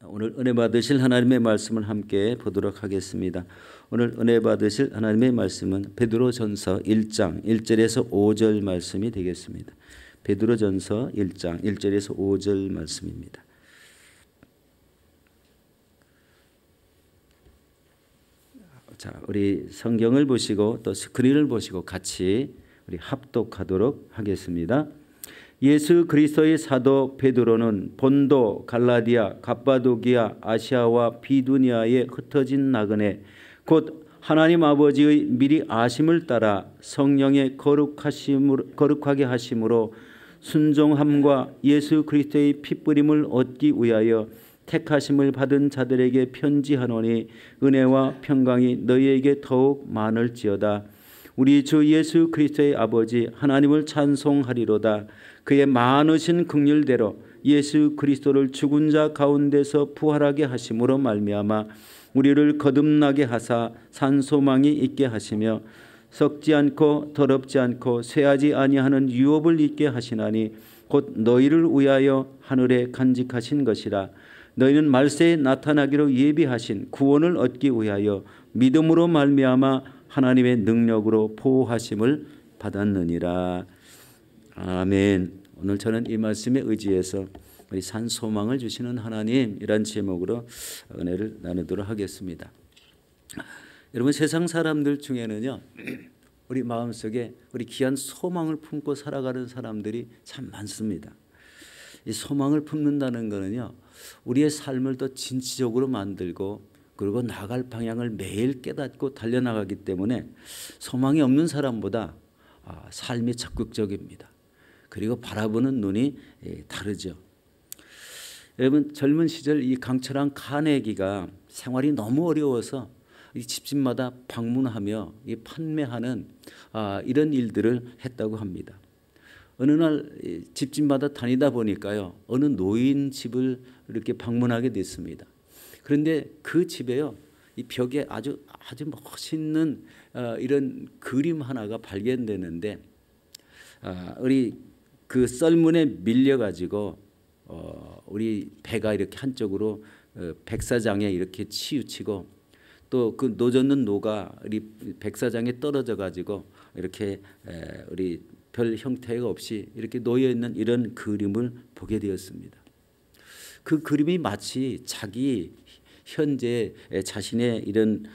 오늘 은혜 받으실 하나님의 말씀을 함께 보도록 하겠습니다. 오늘 은혜 받으실 하나님의 말씀은 베드로전서 1장 1절에서 5절 말씀이 되겠습니다. 베드로전서 1장 1절에서 5절 말씀입니다. 자, 우리 성경을 보시고 또 스크린을 보시고 같이 우리 합독하도록 하겠습니다. 예수 그리스도의 사도 베드로는 본도, 갈라디아, 갑바도기아, 아시아와 비두니아에 흩어진 나그네 곧 하나님 아버지의 미리 아심을 따라 성령의 거룩하게 하심으로 순종함과 예수 그리스도의 피뿌림을 얻기 위하여 택하심을 받은 자들에게 편지하노니 은혜와 평강이 너희에게 더욱 많을지어다. 우리 주 예수 그리스도의 아버지 하나님을 찬송하리로다. 그의 많으신 긍휼대로 예수 그리스도를 죽은 자 가운데서 부활하게 하심으로 말미암아 우리를 거듭나게 하사 산 소망이 있게 하시며 썩지 않고 더럽지 않고 쇠하지 아니하는 유업을 있게 하시나니 곧 너희를 위하여 하늘에 간직하신 것이라. 너희는 말세에 나타나기로 예비하신 구원을 얻기 위하여 믿음으로 말미암아 하나님의 능력으로 보호하심을 받았느니라. 아멘. 오늘 저는 이 말씀에 의지해서 우리 산 소망을 주시는 하나님이란 제목으로 은혜를 나누도록 하겠습니다. 여러분, 세상 사람들 중에는요, 우리 마음속에 우리 귀한 소망을 품고 살아가는 사람들이 참 많습니다. 이 소망을 품는다는 것은요, 우리의 삶을 더 진취적으로 만들고 그리고 나갈 방향을 매일 깨닫고 달려나가기 때문에 소망이 없는 사람보다 삶이 적극적입니다. 그리고 바라보는 눈이 다르죠. 여러분, 젊은 시절 이 강철한 카네기가 생활이 너무 어려워서 이 집집마다 방문하며 이 판매하는 이런 일들을 했다고 합니다. 어느 날 집집마다 다니다 보니까요, 어느 노인 집을 이렇게 방문하게 됐습니다. 그런데 그 집에요, 이 벽에 아주 멋있는 이런 그림 하나가 발견되는데, 우리 그 썰문에 밀려가지고 우리 배가 이렇게 한쪽으로 백사장에 이렇게 치우치고 또 그 노젓는 노가 우리 백사장에 떨어져 가지고 이렇게 우리 별 형태가 없이 이렇게 놓여 있는 이런 그림을 보게 되었습니다. 그 그림이 마치 자기 현재 자신의 이런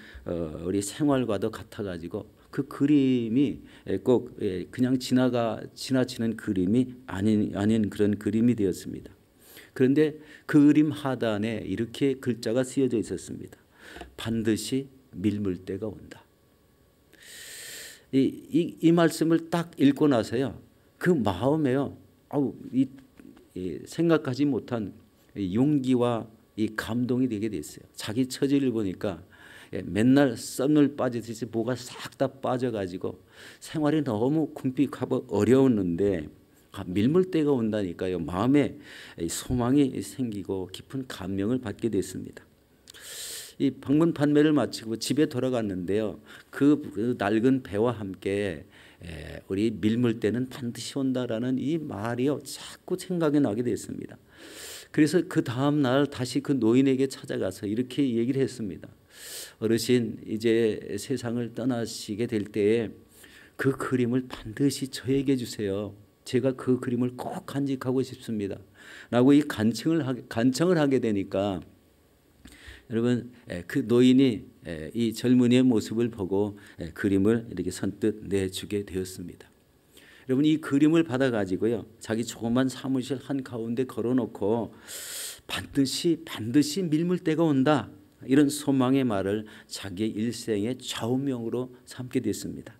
우리 생활과도 같아 가지고 그 그림이 꼭 그냥 지나치는 그림이 아닌 그런 그림이 되었습니다. 그런데 그 그림 하단에 이렇게 글자가 쓰여져 있었습니다. 반드시 밀물 때가 온다. 이 말씀을 딱 읽고 나서요, 그 마음에요, 생각하지 못한 용기와 이 감동이 되게 됐어요. 자기 처지를 보니까 맨날 썰물 빠지듯이 뭐가 싹 다 빠져가지고 생활이 너무 궁핍하고 어려웠는데 밀물때가 온다니까요. 마음에 소망이 생기고 깊은 감명을 받게 됐습니다. 이 방문 판매를 마치고 집에 돌아갔는데요, 그 낡은 배와 함께 우리 밀물때는 반드시 온다라는 이 말이요, 자꾸 생각이 나게 됐습니다. 그래서 그 다음 날 다시 그 노인에게 찾아가서 이렇게 얘기를 했습니다. 어르신, 이제 세상을 떠나시게 될 때에 그 그림을 반드시 저에게 주세요. 제가 그 그림을 꼭 간직하고 싶습니다. 라고 이 간청을 하게 되니까 여러분, 그 노인이 이 젊은이의 모습을 보고 그림을 이렇게 선뜻 내주게 되었습니다. 여러분, 이 그림을 받아가지고요, 자기 조그만 사무실 한가운데 걸어놓고 반드시 밀물때가 온다, 이런 소망의 말을 자기의 일생의 좌우명으로 삼게 됐습니다.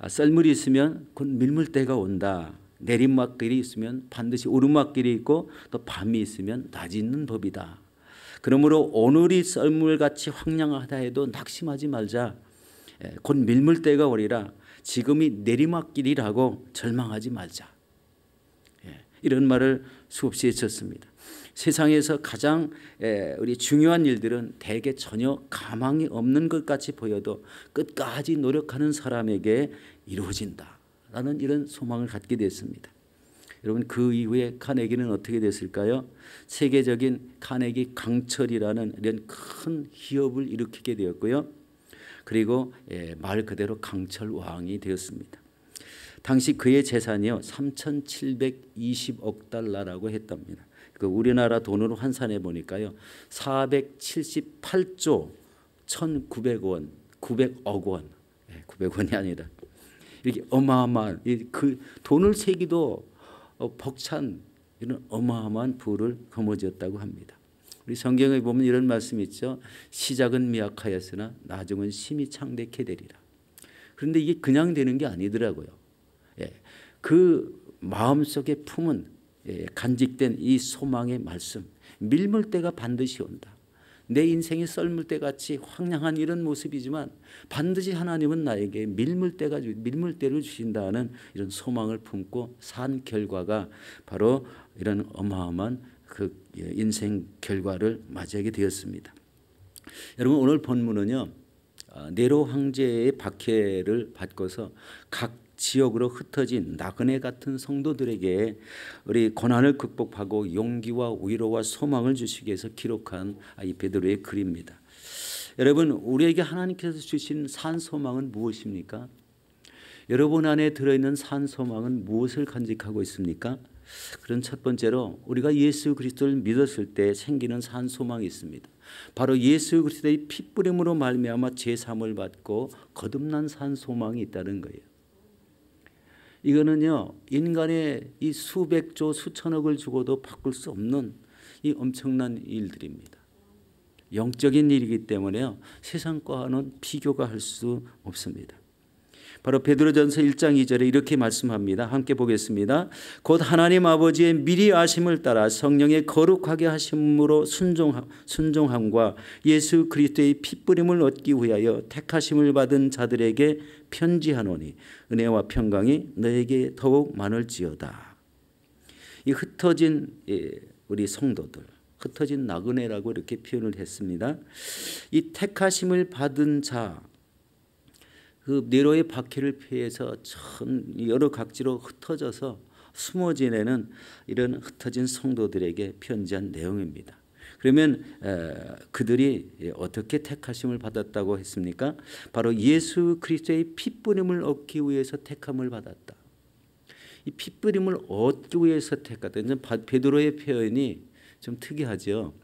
썰물이 있으면 곧 밀물때가 온다. 내리막길이 있으면 반드시 오르막길이 있고 또 밤이 있으면 낮이 있는 법이다. 그러므로 오늘이 썰물같이 황량하다 해도 낙심하지 말자. 곧 밀물때가 오리라. 지금이 내리막길이라고 절망하지 말자. 이런 말을 수없이 해쳤습니다. 세상에서 가장 우리 중요한 일들은 대개 전혀 가망이 없는 것 같이 보여도 끝까지 노력하는 사람에게 이루어진다라는 이런 소망을 갖게 됐습니다. 여러분 그 이후에 카네기는 어떻게 됐을까요? 세계적인 카네기 강철이라는 이런 큰 기업을 일으키게 되었고요. 그리고 말 그대로 강철 왕이 되었습니다. 당시 그의 재산이요 3,720억 달러라고 했답니다. 그 우리나라 돈으로 환산해 보니까요 478조 1,900원, 900억 원, 900원이 아니라 이렇게 어마어마한 그 돈을 세기도 벅찬 이런 어마어마한 부를 거머쥐었다고 합니다. 우리 성경에 보면 이런 말씀이 있죠. 시작은 미약하였으나 나중은 심히 창대케 되리라. 그런데 이게 그냥 되는 게 아니더라고요. 그 마음속에 품은 간직된 이 소망의 말씀, 밀물 때가 반드시 온다. 내 인생이 썰물 때 같이 황량한 이런 모습이지만 반드시 하나님은 나에게 밀물대를 주신다는 이런 소망을 품고 산 결과가 바로 이런 어마어마한 그 인생 결과를 맞이하게 되었습니다. 여러분 오늘 본문은요 네로 황제의 박해를 받고서 각 지역으로 흩어진 나그네 같은 성도들에게 우리 고난을 극복하고 용기와 위로와 소망을 주시기 위해서 기록한 이 베드로의 글입니다. 여러분 우리에게 하나님께서 주신 산 소망은 무엇입니까? 여러분 안에 들어있는 산 소망은 무엇을 간직하고 있습니까? 그런 첫 번째로 우리가 예수 그리스도를 믿었을 때 생기는 산 소망이 있습니다. 바로 예수 그리스도의 피뿌림으로 말미암아 제사함을 받고 거듭난 산 소망이 있다는 거예요. 이거는요 인간의 이 수백조 수천억을 주고도 바꿀 수 없는 이 엄청난 일들입니다. 영적인 일이기 때문에요 세상과는 비교가 할 수 없습니다. 바로 베드로전서 1장 2절에 이렇게 말씀합니다. 함께 보겠습니다. 곧 하나님 아버지의 미리 아심을 따라 성령의 거룩하게 하심으로 순종함과 예수 그리스도의 핏부림을 얻기 위하여 택하심을 받은 자들에게 편지하노니 은혜와 평강이 너에게 더욱 많을지어다. 이 흩어진 우리 성도들, 흩어진 나그네라고 이렇게 표현을 했습니다. 이 택하심을 받은 자, 그 네로의 박해를 피해서 여러 각지로 흩어져서 숨어 지내는 이런 흩어진 성도들에게 편지한 내용입니다. 그러면 그들이 어떻게 택하심을 받았다고 했습니까? 바로 예수 그리스도의 핏부림을 얻기 위해서 택함을 받았다. 이 핏부림을 얻기 위해서 택했다. 베드로의 표현이 좀 특이하죠.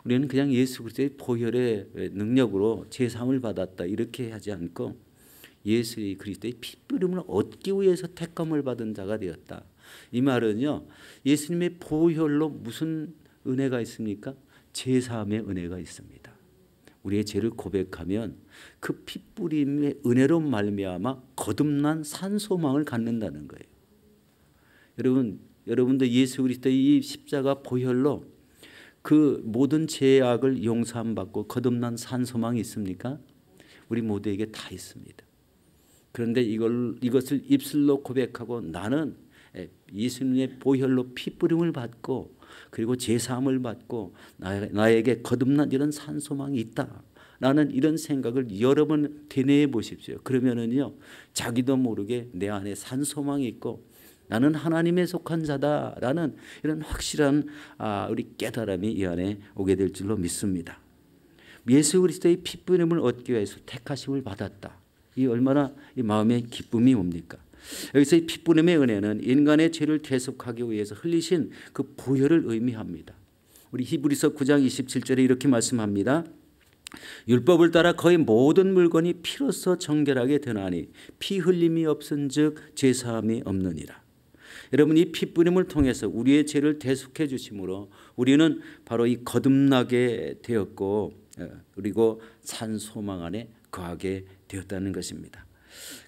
우리는 그냥 예수 그리스도의 보혈의 능력으로 제사함을 받았다 이렇게 하지 않고 예수 그리스도의 핏부림을 얻기 위해서 택함을 받은 자가 되었다. 이 말은요 예수님의 보혈로 무슨 은혜가 있습니까? 제사함의 은혜가 있습니다. 우리의 죄를 고백하면 그 핏부림의 은혜로 말미암아 거듭난 산소망을 갖는다는 거예요. 여러분도 예수 그리스도의 이 십자가 보혈로 그 모든 죄악을 용서함 받고 거듭난 산소망이 있습니까? 우리 모두에게 다 있습니다. 그런데 이것을 입술로 고백하고 나는 예수님의 보혈로 핏부림을 받고 그리고 제사함을 받고 나에게 거듭난 이런 산소망이 있다. 라는 이런 생각을 여러 번 되뇌어 보십시오. 그러면은요 자기도 모르게 내 안에 산소망이 있고 나는 하나님에 속한 자다라는 이런 확실한 우리 깨달음이 이 안에 오게 될 줄로 믿습니다. 예수 그리스도의 핏부림을 얻기 위해서 택하심을 받았다. 이 얼마나 이 마음의 기쁨이 뭡니까? 여기서 이 핏부림의 은혜는 인간의 죄를 대속하기 위해서 흘리신 그 보혈을 의미합니다. 우리 히브리서 9장 27절에 이렇게 말씀합니다. 율법을 따라 거의 모든 물건이 피로써 정결하게 되나니 피 흘림이 없은즉 제사함이 없느니라. 여러분 이 핏부림을 통해서 우리의 죄를 대속해 주심으로 우리는 바로 이 거듭나게 되었고 그리고 산 소망 안에 거하게 되었다는 것입니다.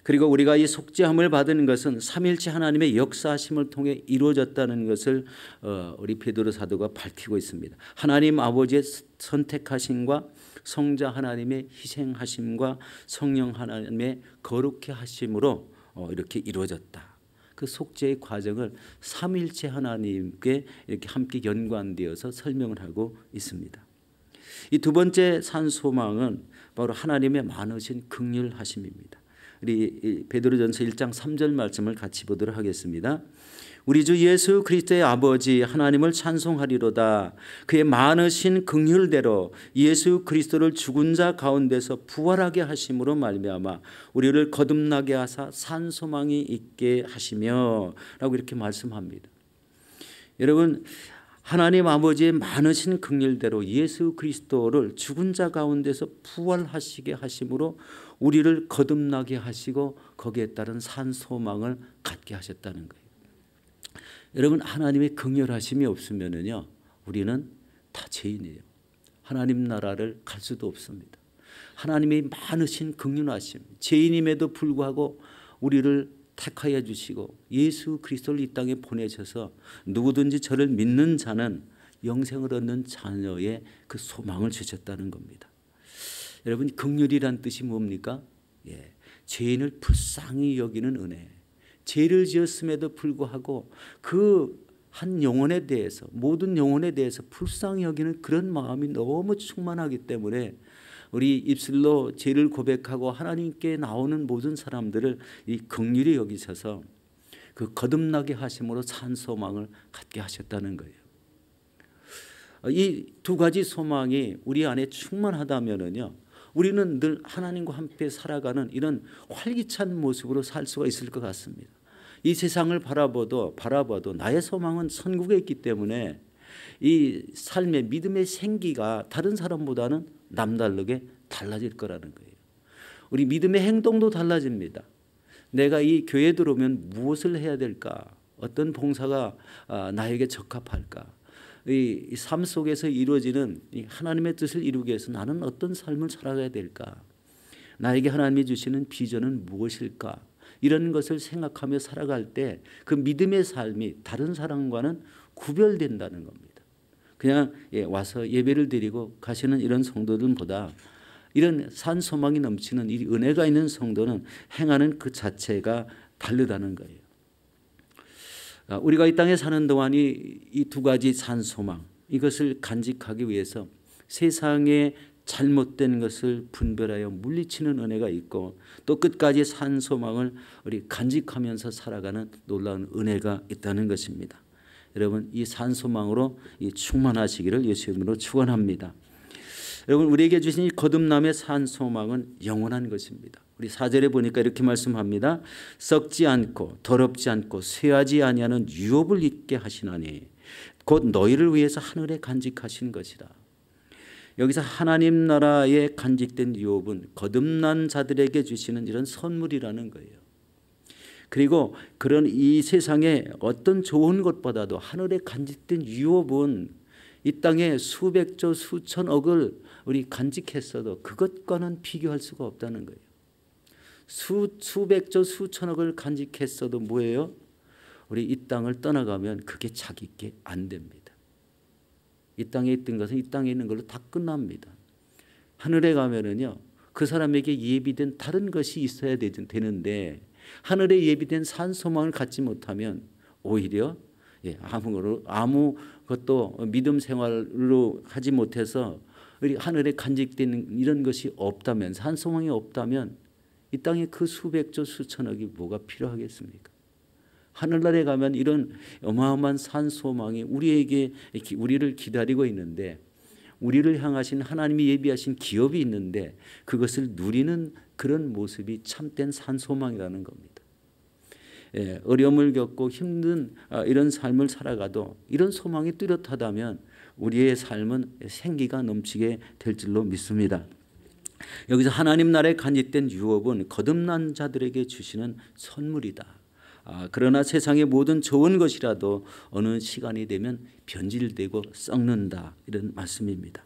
그리고 우리가 이 속죄함을 받은 것은 삼일체 하나님의 역사하심을 통해 이루어졌다는 것을 우리 베드로 사도가 밝히고 있습니다. 하나님 아버지의 선택하심과 성자 하나님의 희생하심과 성령 하나님의 거룩해 하심으로 이렇게 이루어졌다. 그 속죄의 과정을 삼일체 하나님께 이렇게 함께 연관되어서 설명을 하고 있습니다. 이 두 번째 산 소망은 바로 하나님의 많으신 긍휼하심입니다. 우리 베드로전서 1장 3절 말씀을 같이 보도록 하겠습니다. 우리 주 예수 그리스도의 아버지 하나님을 찬송하리로다. 그의 많으신 긍휼대로 예수 그리스도를 죽은 자 가운데서 부활하게 하심으로 말미암아 우리를 거듭나게 하사 산 소망이 있게 하시며 라고 이렇게 말씀합니다. 여러분, 하나님 아버지의 많으신 긍휼대로 예수 그리스도를 죽은 자 가운데서 부활하시게 하심으로 우리를 거듭나게 하시고 거기에 따른 산 소망을 갖게 하셨다는 거예요. 여러분, 하나님의 긍휼하심이 없으면은요, 우리는 다 죄인이에요. 하나님 나라를 갈 수도 없습니다. 하나님의 많으신 긍휼하심, 죄인임에도 불구하고 우리를 택하여 주시고 예수 그리스도를 이 땅에 보내셔서 누구든지 저를 믿는 자는 영생을 얻는 자녀의 그 소망을 주셨다는 겁니다. 여러분, 긍휼이란 뜻이 뭡니까? 죄인을 불쌍히 여기는 은혜. 죄를 지었음에도 불구하고 그 한 영혼에 대해서, 모든 영혼에 대해서 불쌍히 여기는 그런 마음이 너무 충만하기 때문에 우리 입술로 죄를 고백하고 하나님께 나오는 모든 사람들을 이 긍휼히 여기셔서 그 거듭나게 하심으로 산 소망을 갖게 하셨다는 거예요. 이 두 가지 소망이 우리 안에 충만하다면은요, 우리는 늘 하나님과 함께 살아가는 이런 활기찬 모습으로 살 수가 있을 것 같습니다. 이 세상을 바라봐도 나의 소망은 천국에 있기 때문에 이 삶의 믿음의 생기가 다른 사람보다는 남다르게 달라질 거라는 거예요. 우리 믿음의 행동도 달라집니다. 내가 이 교회에 들어오면 무엇을 해야 될까? 어떤 봉사가 나에게 적합할까? 이 삶 속에서 이루어지는 이 하나님의 뜻을 이루기 위해서 나는 어떤 삶을 살아가야 될까? 나에게 하나님이 주시는 비전은 무엇일까? 이런 것을 생각하며 살아갈 때 그 믿음의 삶이 다른 사람과는 구별된다는 겁니다. 그냥 와서 예배를 드리고 가시는 이런 성도들보다 이런 산 소망이 넘치는 이 은혜가 있는 성도는 행하는 그 자체가 다르다는 거예요. 우리가 이 땅에 사는 동안 이 두 가지 산 소망, 이것을 간직하기 위해서 세상에 잘못된 것을 분별하여 물리치는 은혜가 있고 또 끝까지 산 소망을 우리 간직하면서 살아가는 놀라운 은혜가 있다는 것입니다. 여러분, 이 산 소망으로 충만하시기를 예수 이름으로 축원합니다. 여러분, 우리에게 주신 이 거듭남의 산 소망은 영원한 것입니다. 우리 4절에 보니까 이렇게 말씀합니다. 썩지 않고 더럽지 않고 쇠하지 아니하는 유업을 있게 하시나니 곧 너희를 위해서 하늘에 간직하신 것이라. 여기서 하나님 나라에 간직된 유업은 거듭난 자들에게 주시는 이런 선물이라는 거예요. 그리고 그런 이 세상에 어떤 좋은 것보다도 하늘에 간직된 유업은 이 땅에 수백조 수천억을 우리 간직했어도 그것과는 비교할 수가 없다는 거예요. 수백조 수천억을 간직했어도 뭐예요? 우리 이 땅을 떠나가면 그게 자기께 안 됩니다. 이 땅에 있던 것은 이 땅에 있는 걸로 다 끝납니다. 하늘에 가면은요, 그 사람에게 예비된 다른 것이 있어야 되는데 하늘에 예비된 산 소망을 갖지 못하면 오히려 아무것도 믿음 생활로 하지 못해서 우리 하늘에 간직되는 이런 것이 없다면, 산 소망이 없다면 이 땅에 그 수백조 수천억이 뭐가 필요하겠습니까? 하늘나라에 가면 이런 어마어마한 산 소망이 우리를 기다리고 있는데, 우리를 향하신 하나님이 예비하신 기업이 있는데 그것을 누리는 그런 모습이 참된 산 소망이라는 겁니다. 어려움을 겪고 힘든 이런 삶을 살아가도 이런 소망이 뚜렷하다면 우리의 삶은 생기가 넘치게 될 줄로 믿습니다. 여기서 하나님 나라에 간직된 유업은 거듭난 자들에게 주시는 선물이다. 그러나 세상의 모든 좋은 것이라도 어느 시간이 되면 변질되고 썩는다, 이런 말씀입니다.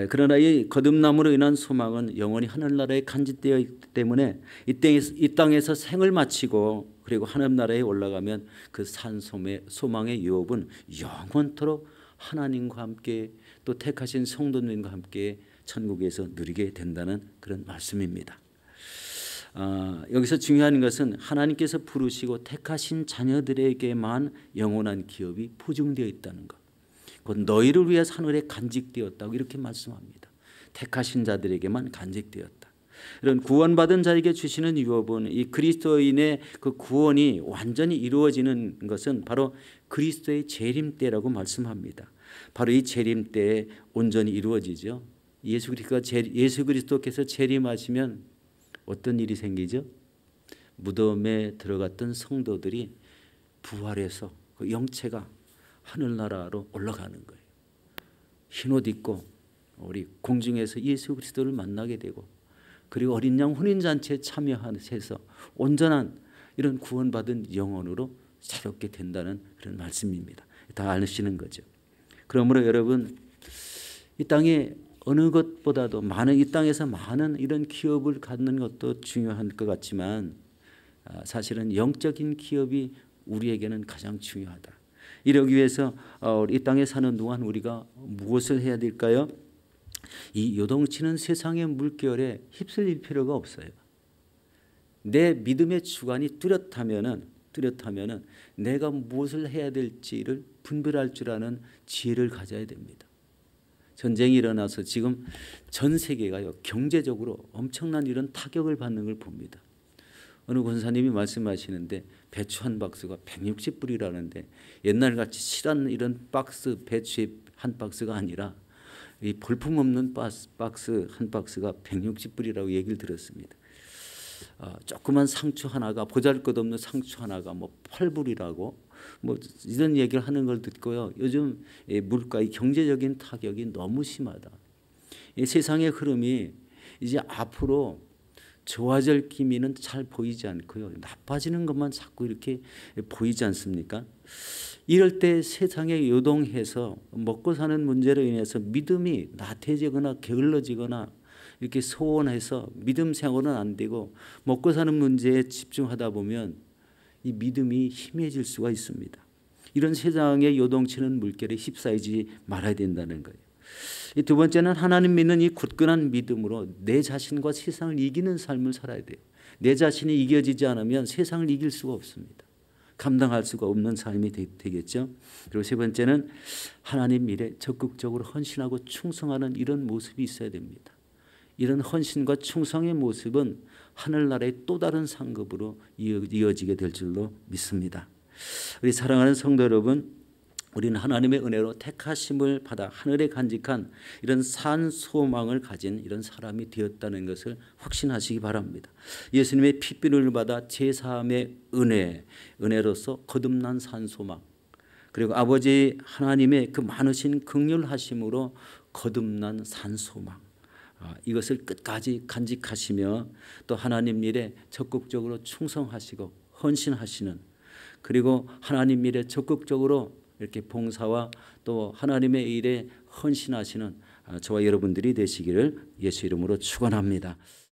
그러나 이 거듭남으로 인한 소망은 영원히 하늘나라에 간직되어 있기 때문에 이 땅에서 생을 마치고 그리고 하늘나라에 올라가면 그 산 소망의 유업은 영원토록 하나님과 함께 또 택하신 성도님과 함께 천국에서 누리게 된다는 그런 말씀입니다. 여기서 중요한 것은 하나님께서 부르시고 택하신 자녀들에게만 영원한 기업이 보증되어 있다는 것. 곧 너희를 위해 하늘에 간직되었다고 이렇게 말씀합니다. 택하신 자들에게만 간직되었다. 이런 구원받은 자에게 주시는 유업은 이 그리스도인의 그 구원이 완전히 이루어지는 것은 바로 그리스도의 재림 때라고 말씀합니다. 바로 이 재림 때에 온전히 이루어지죠. 예수 그리스도께서 재림하시면 어떤 일이 생기죠? 무덤에 들어갔던 성도들이 부활해서 그 영체가 하늘나라로 올라가는 거예요. 흰옷 입고 우리 공중에서 예수 그리스도를 만나게 되고, 그리고 어린 양 혼인잔치에 참여해서 온전한 이런 구원받은 영혼으로 새롭게 된다는 그런 말씀입니다. 다 아시는 거죠. 그러므로 여러분, 이 땅에 어느 것보다도 많은, 이 땅에서 많은 이런 기업을 갖는 것도 중요한 것 같지만 사실은 영적인 기업이 우리에게는 가장 중요하다. 이러기 위해서 이 땅에 사는 동안 우리가 무엇을 해야 될까요? 이 요동치는 세상의 물결에 휩쓸릴 필요가 없어요. 내 믿음의 주관이 뚜렷하면은 내가 무엇을 해야 될지를 분별할 줄 아는 지혜를 가져야 됩니다. 전쟁이 일어나서 지금 전 세계가요, 경제적으로 엄청난 이런 타격을 받는 걸 봅니다. 어느 권사님이 말씀하시는데 배추 한 박스가 160불이라는데 옛날같이 실한 이런 박스 배추 한 박스가 아니라 이 볼품없는 박스 한 박스가 160불이라고 얘기를 들었습니다. 조그만 상추 하나가, 보잘것없는 상추 하나가 뭐 8불이라고 뭐 이런 얘기를 하는 걸 듣고요, 요즘 물가의 경제적인 타격이 너무 심하다. 이 세상의 흐름이 이제 앞으로 좋아질 기미는 잘 보이지 않고요, 나빠지는 것만 자꾸 이렇게 보이지 않습니까? 이럴 때 세상에 요동해서 먹고 사는 문제로 인해서 믿음이 나태해지거나 게을러지거나 이렇게 소원해서 믿음 생활은 안 되고 먹고 사는 문제에 집중하다 보면 이 믿음이 희미해질 수가 있습니다. 이런 세상에 요동치는 물결에 휩싸이지 말아야 된다는 거예요. 이 두 번째는 하나님 믿는 이 굳건한 믿음으로 내 자신과 세상을 이기는 삶을 살아야 돼요. 내 자신이 이겨지지 않으면 세상을 이길 수가 없습니다. 감당할 수가 없는 삶이 되겠죠. 그리고 세 번째는 하나님 일에 적극적으로 헌신하고 충성하는 이런 모습이 있어야 됩니다. 이런 헌신과 충성의 모습은 하늘나라의 또 다른 상급으로 이어지게 될 줄로 믿습니다. 우리 사랑하는 성도 여러분, 우리는 하나님의 은혜로 택하심을 받아 하늘에 간직한 이런 산 소망을 가진 이런 사람이 되었다는 것을 확신하시기 바랍니다. 예수님의 피비를 받아 제3의 은혜로서 거듭난 산 소망, 그리고 아버지 하나님의 그 많으신 긍휼하심으로 거듭난 산 소망, 이것을 끝까지 간직하시며 또 하나님 일에 적극적으로 충성하시고 헌신하시는, 그리고 하나님 일에 적극적으로 이렇게 봉사와 또 하나님의 일에 헌신하시는 저와 여러분들이 되시기를 예수 이름으로 축원합니다.